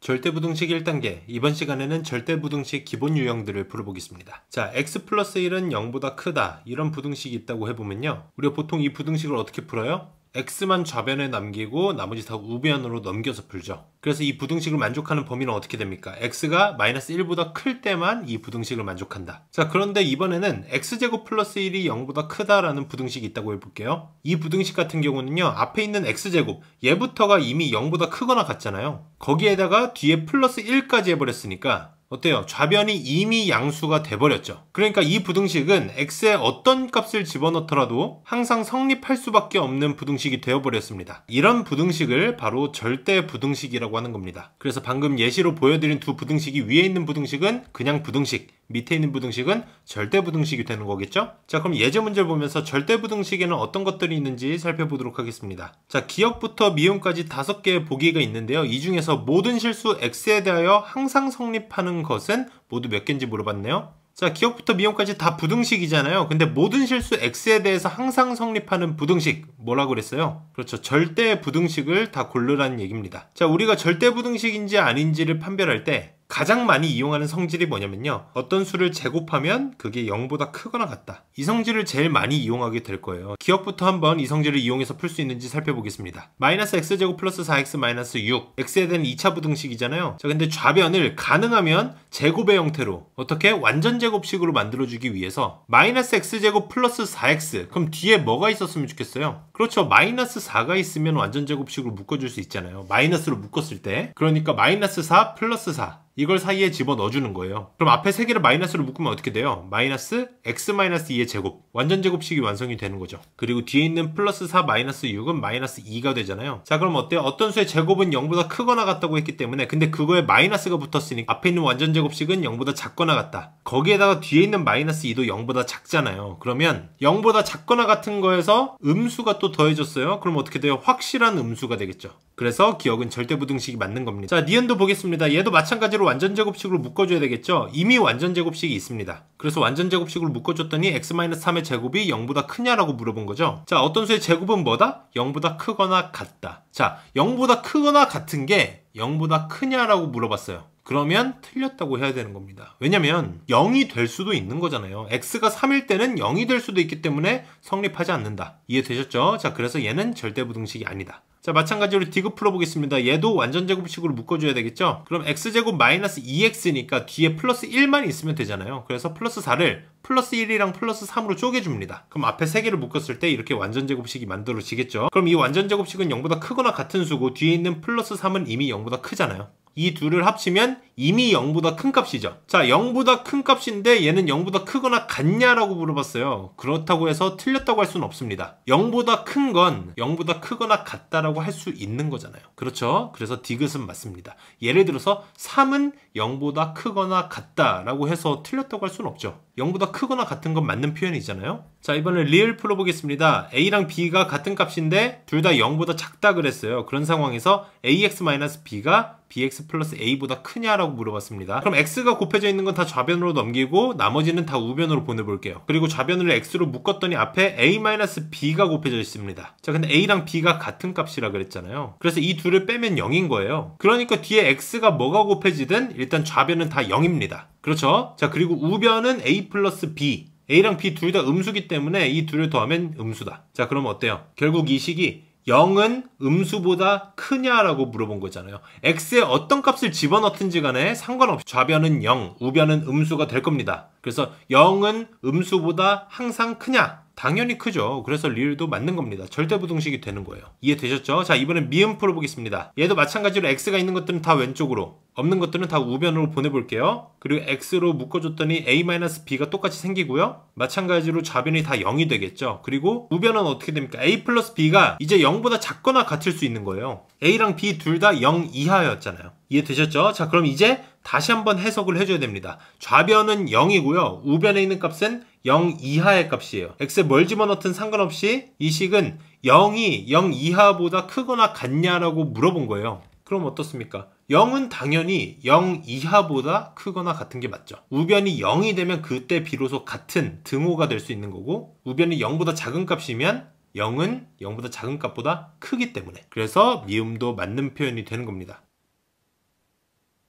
절대부등식 1단계, 이번 시간에는 절대부등식 기본 유형들을 풀어보겠습니다. 자, x 플러스 1은 0보다 크다, 이런 부등식이 있다고 해보면요, 우리가 보통 이 부등식을 어떻게 풀어요? x만 좌변에 남기고 나머지 다 우변으로 넘겨서 풀죠. 그래서 이 부등식을 만족하는 범위는 어떻게 됩니까? x가 마이너스 1보다 클 때만 이 부등식을 만족한다. 자, 그런데 이번에는 x제곱 플러스 1이 0보다 크다라는 부등식이 있다고 해볼게요. 이 부등식 같은 경우는요, 앞에 있는 x제곱, 얘부터가 이미 0보다 크거나 같잖아요. 거기에다가 뒤에 플러스 1까지 해버렸으니까 어때요? 좌변이 이미 양수가 돼버렸죠. 그러니까 이 부등식은 x에 어떤 값을 집어넣더라도 항상 성립할 수밖에 없는 부등식이 되어버렸습니다. 이런 부등식을 바로 절대 부등식이라고 하는 겁니다. 그래서 방금 예시로 보여드린 두 부등식이 위에 있는 부등식은 그냥 부등식, 밑에 있는 부등식은 절대 부등식이 되는 거겠죠? 자, 그럼 예제 문제를 보면서 절대 부등식에는 어떤 것들이 있는지 살펴보도록 하겠습니다. 자, 기역부터 미음까지 5개의 보기가 있는데요. 이 중에서 모든 실수 x에 대하여 항상 성립하는 것은 모두 몇 개인지 물어봤네요. 자, 기역부터 미음까지 다 부등식이잖아요. 근데 모든 실수 x에 대해서 항상 성립하는 부등식, 뭐라고 그랬어요? 그렇죠. 절대 부등식을 다 고르라는 얘기입니다. 자, 우리가 절대 부등식인지 아닌지를 판별할 때 가장 많이 이용하는 성질이 뭐냐면요, 어떤 수를 제곱하면 그게 0보다 크거나 같다. 이 성질을 제일 많이 이용하게 될 거예요. 기억부터 한번 이 성질을 이용해서 풀 수 있는지 살펴보겠습니다. 마이너스 x제곱 플러스 4x 마이너스 6, x에 대한 2차 부등식이잖아요. 자, 근데 좌변을 가능하면 제곱의 형태로, 어떻게? 완전 제곱식으로 만들어주기 위해서 마이너스 x제곱 플러스 4x, 그럼 뒤에 뭐가 있었으면 좋겠어요? 그렇죠. 마이너스 4가 있으면 완전 제곱식으로 묶어줄 수 있잖아요. 마이너스로 묶었을 때. 그러니까 마이너스 4 플러스 4, 이걸 사이에 집어 넣어주는 거예요. 그럼 앞에 3개를 마이너스로 묶으면 어떻게 돼요? 마이너스 x 마이너스 2의 제곱, 완전 제곱식이 완성이 되는 거죠. 그리고 뒤에 있는 플러스 4 마이너스 6은 마이너스 2가 되잖아요. 자, 그럼 어때요? 어떤 수의 제곱은 0보다 크거나 같다고 했기 때문에, 근데 그거에 마이너스가 붙었으니까 앞에 있는 완전 제곱식은 0보다 작거나 같다. 거기에다가 뒤에 있는 마이너스 2도 0보다 작잖아요. 그러면 0보다 작거나 같은 거에서 음수가 또 더해졌어요. 그럼 어떻게 돼요? 확실한 음수가 되겠죠. 그래서 기억은 절대부등식이 맞는 겁니다. 자, 니은도 보겠습니다. 얘도 마찬가지로 완전 제곱식으로 묶어줘야 되겠죠. 이미 완전 제곱식이 있습니다. 그래서 완전 제곱식으로 묶어줬더니 x-3의 제곱이 0보다 크냐라고 물어본 거죠. 자, 어떤 수의 제곱은 뭐다? 0보다 크거나 같다. 자, 0보다 크거나 같은 게 0보다 크냐라고 물어봤어요. 그러면 틀렸다고 해야 되는 겁니다. 왜냐면 0이 될 수도 있는 거잖아요. x가 3일 때는 0이 될 수도 있기 때문에 성립하지 않는다. 이해되셨죠? 자, 그래서 얘는 절대부등식이 아니다. 자, 마찬가지로 디귿 풀어보겠습니다. 얘도 완전 제곱식으로 묶어줘야 되겠죠? 그럼 x제곱 마이너스 2x니까 뒤에 플러스 1만 있으면 되잖아요. 그래서 플러스 4를 플러스 1이랑 플러스 3으로 쪼개줍니다. 그럼 앞에 3개를 묶었을 때 이렇게 완전 제곱식이 만들어지겠죠? 그럼 이 완전 제곱식은 0보다 크거나 같은 수고, 뒤에 있는 플러스 3은 이미 0보다 크잖아요. 이 둘을 합치면 이미 0보다 큰 값이죠. 자, 0보다 큰 값인데 얘는 0보다 크거나 같냐라고 물어봤어요. 그렇다고 해서 틀렸다고 할 수는 없습니다. 0보다 큰 건 0보다 크거나 같다라고 할 수 있는 거잖아요. 그렇죠? 그래서 디귿은 맞습니다. 예를 들어서 3은 0보다 크거나 같다라고 해서 틀렸다고 할 수는 없죠. 0보다 크거나 같은 건 맞는 표현이잖아요. 자, 이번엔 리을 풀어보겠습니다. a랑 b가 같은 값인데 둘 다 0보다 작다 그랬어요. 그런 상황에서 ax-b가 bx 플러스 a보다 크냐라고 물어봤습니다. 그럼 x가 곱해져 있는 건 다 좌변으로 넘기고 나머지는 다 우변으로 보내볼게요. 그리고 좌변을 x로 묶었더니 앞에 a-b가 곱해져 있습니다. 자, 근데 a랑 b가 같은 값이라 그랬잖아요. 그래서 이 둘을 빼면 0인 거예요. 그러니까 뒤에 x가 뭐가 곱해지든 일단 좌변은 다 0입니다. 그렇죠? 자, 그리고 우변은 a 플러스 b, a랑 b 둘 다 음수기 때문에 이 둘을 더하면 음수다. 자, 그럼 어때요? 결국 이 식이 0은 음수보다 크냐라고 물어본 거잖아요. x에 어떤 값을 집어넣든지 간에 상관없이 좌변은 0, 우변은 음수가 될 겁니다. 그래서 0은 음수보다 항상 크냐? 당연히 크죠. 그래서 리을도 맞는 겁니다. 절대부등식이 되는 거예요. 이해되셨죠? 자, 이번엔 미음 풀어보겠습니다. 얘도 마찬가지로 x가 있는 것들은 다 왼쪽으로, 없는 것들은 다 우변으로 보내볼게요. 그리고 x로 묶어줬더니 a-b가 똑같이 생기고요. 마찬가지로 좌변이 다 0이 되겠죠. 그리고 우변은 어떻게 됩니까? a 플러스 b가 이제 0보다 작거나 같을 수 있는 거예요. a랑 b 둘 다 0 이하였잖아요. 이해되셨죠? 자, 그럼 이제 다시 한번 해석을 해줘야 됩니다. 좌변은 0이고요. 우변에 있는 값은 0 이하의 값이에요. x에 뭘 집어넣든 상관없이 이 식은 0이 0 이하보다 크거나 같냐라고 물어본 거예요. 그럼 어떻습니까? 0은 당연히 0 이하보다 크거나 같은 게 맞죠. 우변이 0이 되면 그때 비로소 같은 등호가 될 수 있는 거고, 우변이 0보다 작은 값이면 0은 0보다 작은 값보다 크기 때문에, 그래서 미음도 맞는 표현이 되는 겁니다.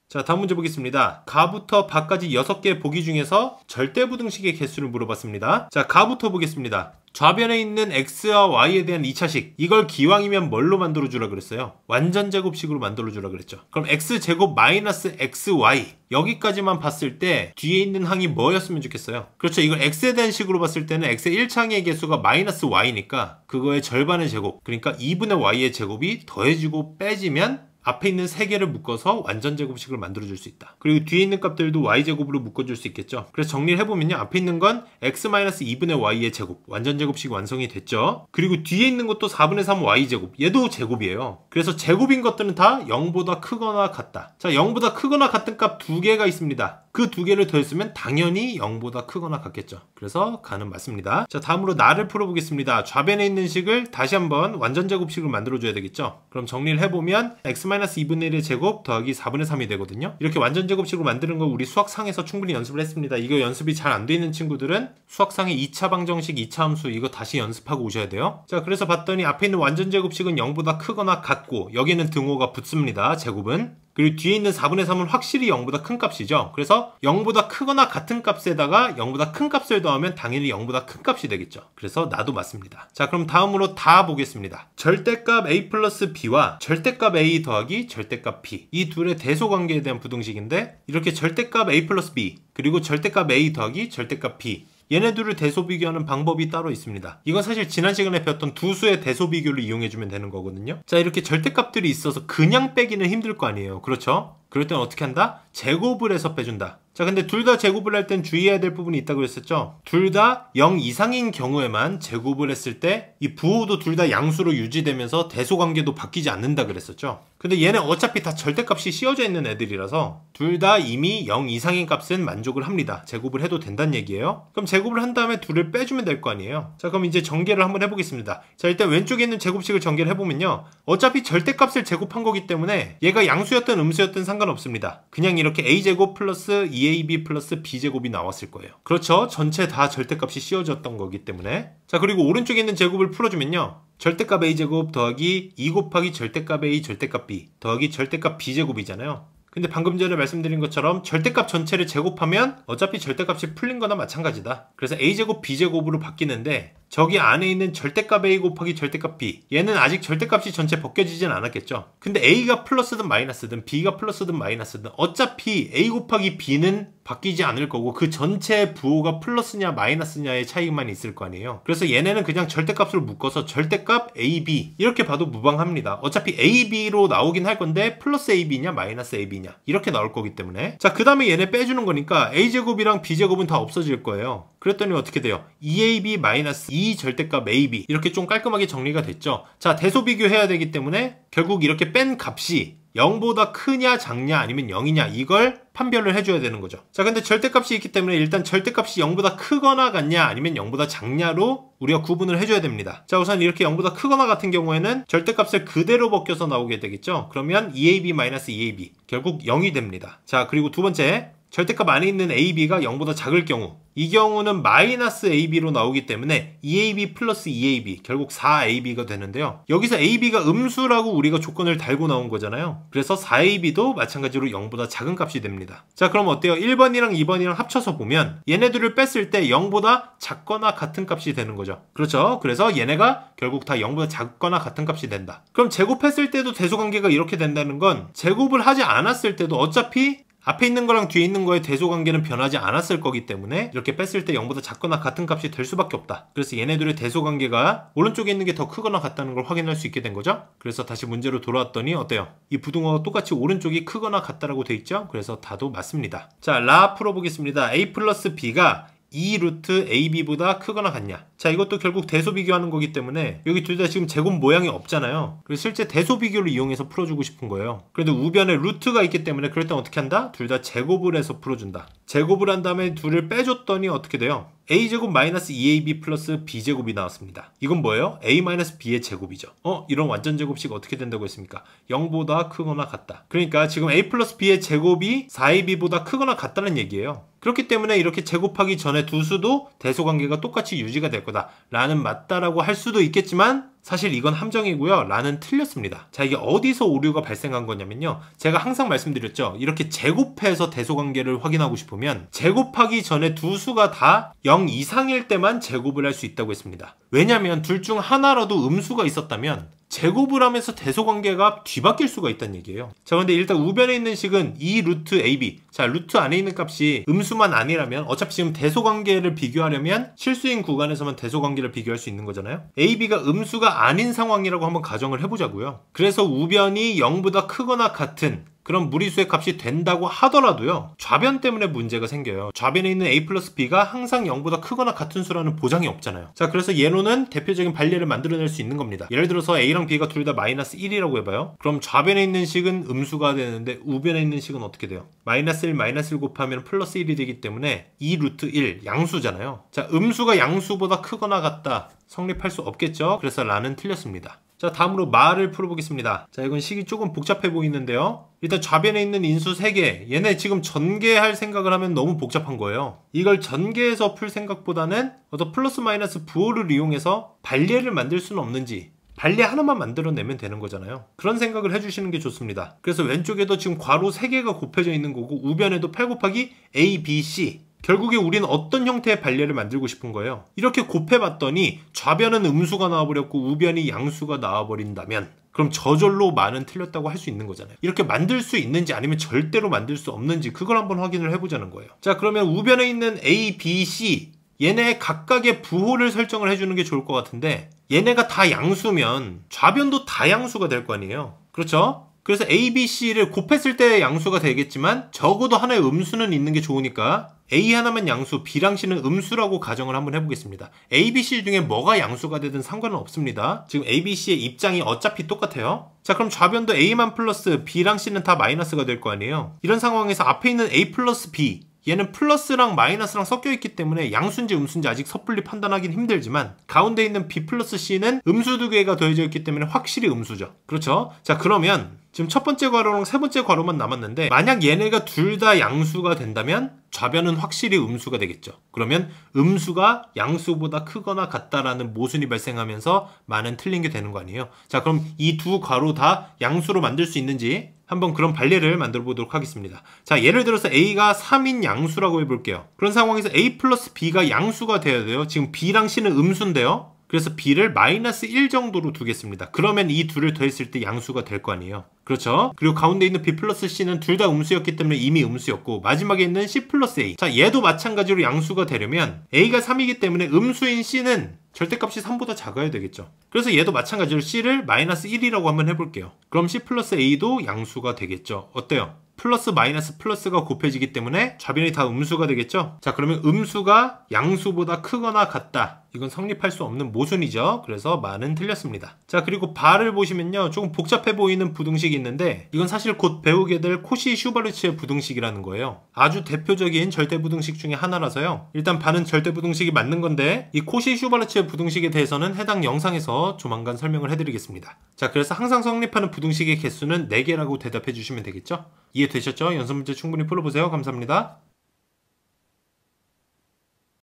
자, 다음 문제 보겠습니다. 가부터 바까지 6개의 보기 중에서 절대부등식의 개수를 물어봤습니다. 자, 가부터 보겠습니다. 좌변에 있는 x와 y에 대한 2차식, 이걸 기왕이면 뭘로 만들어주라 그랬어요? 완전제곱식으로 만들어주라 그랬죠. 그럼 x제곱 마이너스 xy, 여기까지만 봤을 때 뒤에 있는 항이 뭐였으면 좋겠어요? 그렇죠. 이걸 x에 대한 식으로 봤을 때는 x의 1차항의 개수가 마이너스 y니까 그거의 절반의 제곱, 그러니까 2분의 y의 제곱이 더해지고 빼지면 앞에 있는 3개를 묶어서 완전제곱식을 만들어줄 수 있다. 그리고 뒤에 있는 값들도 y제곱으로 묶어줄 수 있겠죠. 그래서 정리를 해보면요, 앞에 있는 건 x-2분의 y의 제곱, 완전제곱식이 완성이 됐죠. 그리고 뒤에 있는 것도 4분의 3 y제곱, 얘도 제곱이에요. 그래서 제곱인 것들은 다 0보다 크거나 같다. 자, 0보다 크거나 같은 값 2개가 있습니다. 그 2개를 더했으면 당연히 0보다 크거나 같겠죠. 그래서 가는 맞습니다. 자, 다음으로 나를 풀어보겠습니다. 좌변에 있는 식을 다시 한번 완전제곱식을 만들어줘야 되겠죠. 그럼 정리를 해보면 x-2분의 1의 제곱 더하기 4분의 3이 되거든요. 이렇게 완전제곱식으로 만드는 거 우리 수학상에서 충분히 연습을 했습니다. 이거 연습이 잘 안 돼 있는 친구들은 수학상의 2차 방정식, 2차 함수 이거 다시 연습하고 오셔야 돼요. 자, 그래서 봤더니 앞에 있는 완전제곱식은 0보다 크거나 같고 여기는 등호가 붙습니다. 제곱은. 그리고 뒤에 있는 4분의 3은 확실히 0보다 큰 값이죠. 그래서 0보다 크거나 같은 값에다가 0보다 큰 값을 더하면 당연히 0보다 큰 값이 되겠죠. 그래서 나도 맞습니다. 자, 그럼 다음으로 다 보겠습니다. 절대값 a 플러스 b와 절대값 a 더하기 절대값 b, 이 둘의 대소관계에 대한 부등식인데 이렇게 절대값 a 플러스 b 그리고 절대값 a 더하기 절대값 b, 얘네들을 대소 비교하는 방법이 따로 있습니다. 이건 사실 지난 시간에 배웠던 두 수의 대소 비교를 이용해주면 되는 거거든요. 자, 이렇게 절대값들이 있어서 그냥 빼기는 힘들 거 아니에요. 그렇죠? 그럴 땐 어떻게 한다? 제곱을 해서 빼준다. 자, 근데 둘 다 제곱을 할 땐 주의해야 될 부분이 있다고 그랬었죠. 둘 다 0 이상인 경우에만 제곱을 했을 때 이 부호도 둘 다 양수로 유지되면서 대소관계도 바뀌지 않는다 그랬었죠. 근데 얘는 어차피 다 절대값이 씌워져 있는 애들이라서 둘 다 이미 0 이상인 값은 만족을 합니다. 제곱을 해도 된다는 얘기예요. 그럼 제곱을 한 다음에 둘을 빼주면 될 거 아니에요. 자, 그럼 이제 전개를 한번 해보겠습니다. 자, 일단 왼쪽에 있는 제곱식을 전개를 해보면요, 어차피 절대값을 제곱한 거기 때문에 얘가 양수였든 음수였든 상관없습니다. 그냥 이렇게 a제곱 플러스 2ab 플러스 b제곱이 나왔을 거예요. 그렇죠? 전체 다 절대값이 씌워졌던 거기 때문에. 자, 그리고 오른쪽에 있는 제곱을 풀어주면요, 절대값 a제곱 더하기 2 곱하기 절대값 a 절대값 b 더하기 절대값 b제곱이잖아요. 근데 방금 전에 말씀드린 것처럼 절대값 전체를 제곱하면 어차피 절대값이 풀린 거나 마찬가지다. 그래서 a제곱 b제곱으로 바뀌는데 저기 안에 있는 절대값 a 곱하기 절대값 b, 얘는 아직 절대값이 전체 벗겨지진 않았겠죠. 근데 a가 플러스든 마이너스든 b가 플러스든 마이너스든 어차피 a 곱하기 b는 바뀌지 않을 거고 그 전체 부호가 플러스냐 마이너스냐의 차이만 있을 거 아니에요. 그래서 얘네는 그냥 절대값으로 묶어서 절대값 ab 이렇게 봐도 무방합니다. 어차피 ab로 나오긴 할 건데 플러스 ab냐 마이너스 ab냐 이렇게 나올 거기 때문에. 자, 그 다음에 얘네 빼주는 거니까 a제곱이랑 b제곱은 다 없어질 거예요. 그랬더니 어떻게 돼요? 2ab 마이너스 2 절대값 ab, 이렇게 좀 깔끔하게 정리가 됐죠. 자, 대소 비교해야 되기 때문에 결국 이렇게 뺀 값이 0보다 크냐 작냐 아니면 0이냐 이걸 판별을 해줘야 되는 거죠. 자, 근데 절대값이 있기 때문에 일단 절대값이 0보다 크거나 같냐 아니면 0보다 작냐로 우리가 구분을 해줘야 됩니다. 자, 우선 이렇게 0보다 크거나 같은 경우에는 절대값을 그대로 벗겨서 나오게 되겠죠. 그러면 2ab-2ab 결국 0이 됩니다. 자, 그리고 두 번째, 절대값 안에 있는 ab가 0보다 작을 경우, 이 경우는 마이너스 ab로 나오기 때문에 2ab 플러스 2ab 결국 4ab가 되는데요. 여기서 ab가 음수라고 우리가 조건을 달고 나온 거잖아요. 그래서 4ab도 마찬가지로 0보다 작은 값이 됩니다. 자, 그럼 어때요? 1번이랑 2번이랑 합쳐서 보면 얘네들을 뺐을 때 0보다 작거나 같은 값이 되는 거죠. 그렇죠? 그래서 얘네가 결국 다 0보다 작거나 같은 값이 된다. 그럼 제곱했을 때도 대소관계가 이렇게 된다는 건 제곱을 하지 않았을 때도 어차피 앞에 있는 거랑 뒤에 있는 거의 대소관계는 변하지 않았을 거기 때문에 이렇게 뺐을 때 0보다 작거나 같은 값이 될 수밖에 없다. 그래서 얘네들의 대소관계가 오른쪽에 있는 게 더 크거나 같다는 걸 확인할 수 있게 된 거죠. 그래서 다시 문제로 돌아왔더니 어때요? 이 부등호가 똑같이 오른쪽이 크거나 같다라고 돼 있죠. 그래서 다도 맞습니다. 자, 라 풀어보겠습니다. a 플러스 b가 2 루트 ab보다 크거나 같냐. 자, 이것도 결국 대소 비교하는 거기 때문에 여기 둘 다 지금 제곱 모양이 없잖아요. 그래서 실제 대소 비교를 이용해서 풀어주고 싶은 거예요. 그런데 우변에 루트가 있기 때문에 그럴 땐 어떻게 한다? 둘 다 제곱을 해서 풀어준다. 제곱을 한 다음에 둘을 빼줬더니 어떻게 돼요? a제곱 마이너스 2ab 플러스 b제곱이 나왔습니다. 이건 뭐예요? a 마이너스 b의 제곱이죠. 이런 완전 제곱식 어떻게 된다고 했습니까? 0보다 크거나 같다. 그러니까 지금 a 플러스 b의 제곱이 4ab보다 크거나 같다는 얘기예요. 그렇기 때문에 이렇게 제곱하기 전에 두 수도 대소관계가 똑같이 유지가 될 거다 라는 맞다라고 할 수도 있겠지만 사실 이건 함정이고요. 라는 틀렸습니다. 자, 이게 어디서 오류가 발생한 거냐면요. 제가 항상 말씀드렸죠. 이렇게 제곱해서 대소관계를 확인하고 싶으면 제곱하기 전에 두 수가 다 0 이상일 때만 제곱을 할 수 있다고 했습니다. 왜냐면 둘 중 하나라도 음수가 있었다면 제곱을 하면서 대소관계가 뒤바뀔 수가 있다는 얘기예요. 자, 근데 일단 우변에 있는 식은 2 루트 AB. 자, 루트 안에 있는 값이 음수만 아니라면 어차피 지금 대소관계를 비교하려면 실수인 구간에서만 대소관계를 비교할 수 있는 거잖아요. AB가 음수가 아닌 상황이라고 한번 가정을 해보자고요. 그래서 우변이 0보다 크거나 같은 그런 무리수의 값이 된다고 하더라도요. 좌변 때문에 문제가 생겨요. 좌변에 있는 a 플러스 b가 항상 0보다 크거나 같은 수라는 보장이 없잖아요. 자, 그래서 예로는 대표적인 반례를 만들어낼 수 있는 겁니다. 예를 들어서 a랑 b가 둘 다 마이너스 1이라고 해봐요. 그럼 좌변에 있는 식은 음수가 되는데 우변에 있는 식은 어떻게 돼요? 마이너스 1, 마이너스 1 곱하면 플러스 1이 되기 때문에 2 루트 1, 양수잖아요. 자, 음수가 양수보다 크거나 같다. 성립할 수 없겠죠? 그래서 라는 틀렸습니다. 자, 다음으로 말을 풀어보겠습니다. 자, 이건 식이 조금 복잡해 보이는데요. 일단 좌변에 있는 인수 3개, 얘네 지금 전개할 생각을 하면 너무 복잡한 거예요. 이걸 전개해서 풀 생각보다는 어떤 플러스 마이너스 부호를 이용해서 반례를 만들 수는 없는지 반례 하나만 만들어내면 되는 거잖아요. 그런 생각을 해주시는 게 좋습니다. 그래서 왼쪽에도 지금 괄호 3개가 곱해져 있는 거고 우변에도 8 곱하기 A, B, C. 결국에 우리는 어떤 형태의 반례를 만들고 싶은 거예요. 이렇게 곱해봤더니 좌변은 음수가 나와버렸고 우변이 양수가 나와버린다면 그럼 저절로 만은 틀렸다고 할 수 있는 거잖아요. 이렇게 만들 수 있는지 아니면 절대로 만들 수 없는지 그걸 한번 확인을 해보자는 거예요. 자, 그러면 우변에 있는 A, B, C 얘네 각각의 부호를 설정을 해주는 게 좋을 것 같은데 얘네가 다 양수면 좌변도 다 양수가 될 거 아니에요. 그렇죠? 그래서 A, B, C를 곱했을 때 양수가 되겠지만 적어도 하나의 음수는 있는 게 좋으니까 A 하나만 양수, B랑 C는 음수라고 가정을 한번 해보겠습니다. A, B, C 중에 뭐가 양수가 되든 상관은 없습니다. 지금 A, B, C의 입장이 어차피 똑같아요. 자, 그럼 좌변도 A만 플러스 B랑 C는 다 마이너스가 될 거 아니에요. 이런 상황에서 앞에 있는 A 플러스 B 얘는 플러스랑 마이너스랑 섞여 있기 때문에 양수인지 음수인지 아직 섣불리 판단하기는 힘들지만 가운데 있는 B 플러스 C는 음수 두 개가 더해져 있기 때문에 확실히 음수죠. 그렇죠? 자, 그러면 지금 첫 번째 괄호랑 세 번째 괄호만 남았는데 만약 얘네가 둘 다 양수가 된다면 좌변은 확실히 음수가 되겠죠. 그러면 음수가 양수보다 크거나 같다라는 모순이 발생하면서 만은 틀린 게 되는 거 아니에요. 자, 그럼 이 두 괄호 다 양수로 만들 수 있는지 한번 그런 반례를 만들어 보도록 하겠습니다. 자, 예를 들어서 A가 3인 양수라고 해볼게요. 그런 상황에서 A 플러스 B가 양수가 되어야 돼요. 지금 B랑 C는 음수인데요. 그래서 B를 마이너스 1 정도로 두겠습니다. 그러면 이 둘을 더했을 때 양수가 될 거 아니에요. 그렇죠? 그리고 가운데 있는 B 플러스 C는 둘 다 음수였기 때문에 이미 음수였고 마지막에 있는 C 플러스 A. 자, 얘도 마찬가지로 양수가 되려면 A가 3이기 때문에 음수인 C는 절대값이 3보다 작아야 되겠죠. 그래서 얘도 마찬가지로 C를 마이너스 1이라고 한번 해볼게요. 그럼 C 플러스 A도 양수가 되겠죠. 어때요? 플러스 마이너스 플러스가 곱해지기 때문에 좌변이 다 음수가 되겠죠. 자, 그러면 음수가 양수보다 크거나 같다. 이건 성립할 수 없는 모순이죠. 그래서 만은 틀렸습니다. 자, 그리고 바를 보시면요 조금 복잡해 보이는 부등식이 있는데 이건 사실 곧 배우게 될 코시 슈바르츠의 부등식이라는 거예요. 아주 대표적인 절대부등식 중에 하나라서요. 일단 바는 절대부등식이 맞는 건데 이 코시 슈바르츠의 부등식에 대해서는 해당 영상에서 조만간 설명을 해드리겠습니다. 자, 그래서 항상 성립하는 부등식의 개수는 4개라고 대답해 주시면 되겠죠. 이해되셨죠? 연습 문제 충분히 풀어보세요. 감사합니다.